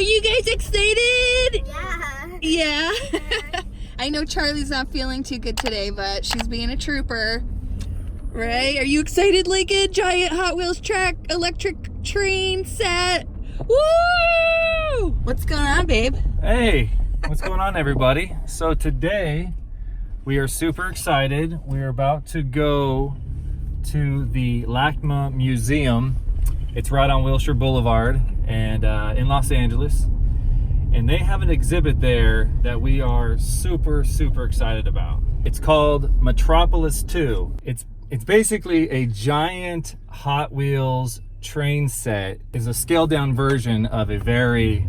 you guys excited? Yeah. Yeah. I know Charlie's not feeling too good today, but she's being a trooper. Right? Are you excited like a giant Hot Wheels track electric train set? Woo! What's going on, babe? Hey, what's going on, everybody? So today we are super excited. We are about to go to the LACMA Museum. It's right on Wilshire Boulevard and in Los Angeles. And they have an exhibit there that we are super excited about. It's called Metropolis II. It's basically a giant Hot Wheels train set. It's a scaled down version of a very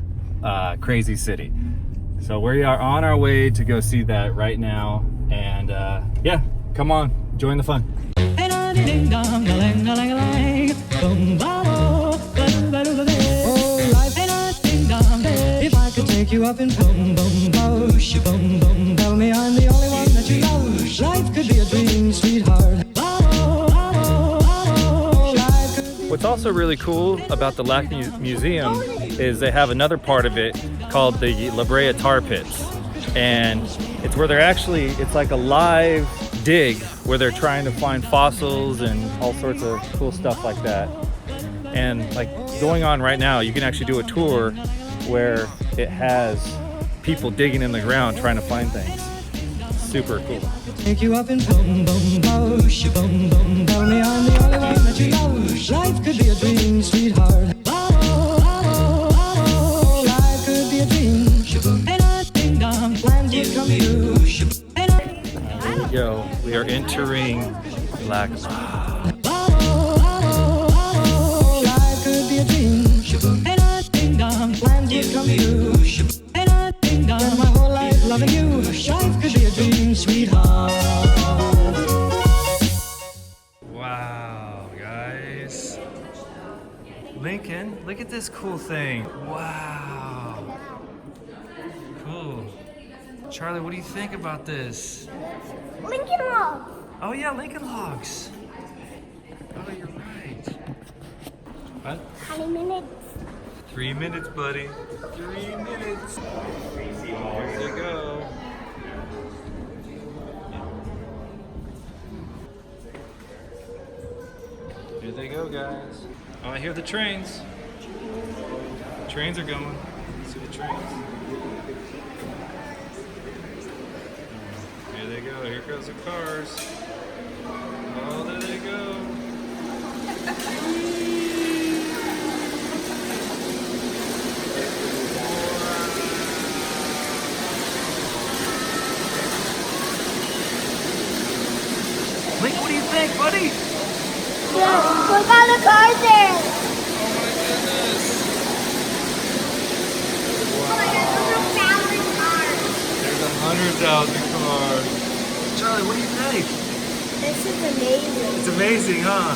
crazy city. So we are on our way to go see that right now. And yeah, come on, join the fun. If I could take you up in boom boom bosh, boom boom, tell me I'm the only one that you love. Life could be a dream, sweetheart. What's also really cool about the LACMA Museum is they have another part of it called the La Brea Tar Pits. And it's where it's like a live dig where they're trying to find fossils and all sorts of cool stuff like that. And like going on right now, you can actually do a tour where it has people digging in the ground trying to find things. Super cool. Take you up in boom boom bosh, boom boom, tell me I'm the only one that you love. Life could be a dream, sweetheart. Life could be a dream. Plans would come true. There we go. We are entering LACMA. Life could be a dream. Plans would come true. Spend my whole life loving you. Life could be a dream, sweetheart. Wow, guys. Lincoln, look at this cool thing. Wow. Cool. Charlie, what do you think about this? Lincoln Log. Oh yeah, Lincoln Logs. Oh, you're right. What? How many minutes? 3 minutes, buddy. 3 minutes. Here they go. Here they go, guys. Oh, I hear the trains. The trains are going. See the trains? Here they go. Here goes the cars. Oh, there they go. Link, what do you think, buddy? Yeah, look all the cars there. Oh my goodness. Oh my God, those are 1,000 cars. There's 100,000 cars. Charlie, what do you think? This is amazing. It's amazing, huh?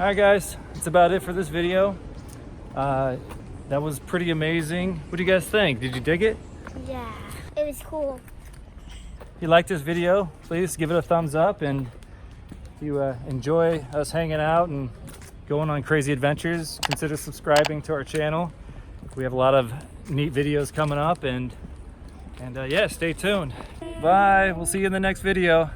right, guys, that's about it for this video. That was pretty amazing. What do you guys think? Did you dig it? Yeah, it was cool. If you liked this video, please give it a thumbs up, and if you enjoy us hanging out and going on crazy adventures, consider subscribing to our channel. We have a lot of neat videos coming up, and yeah, stay tuned. Bye. We'll see you in the next video.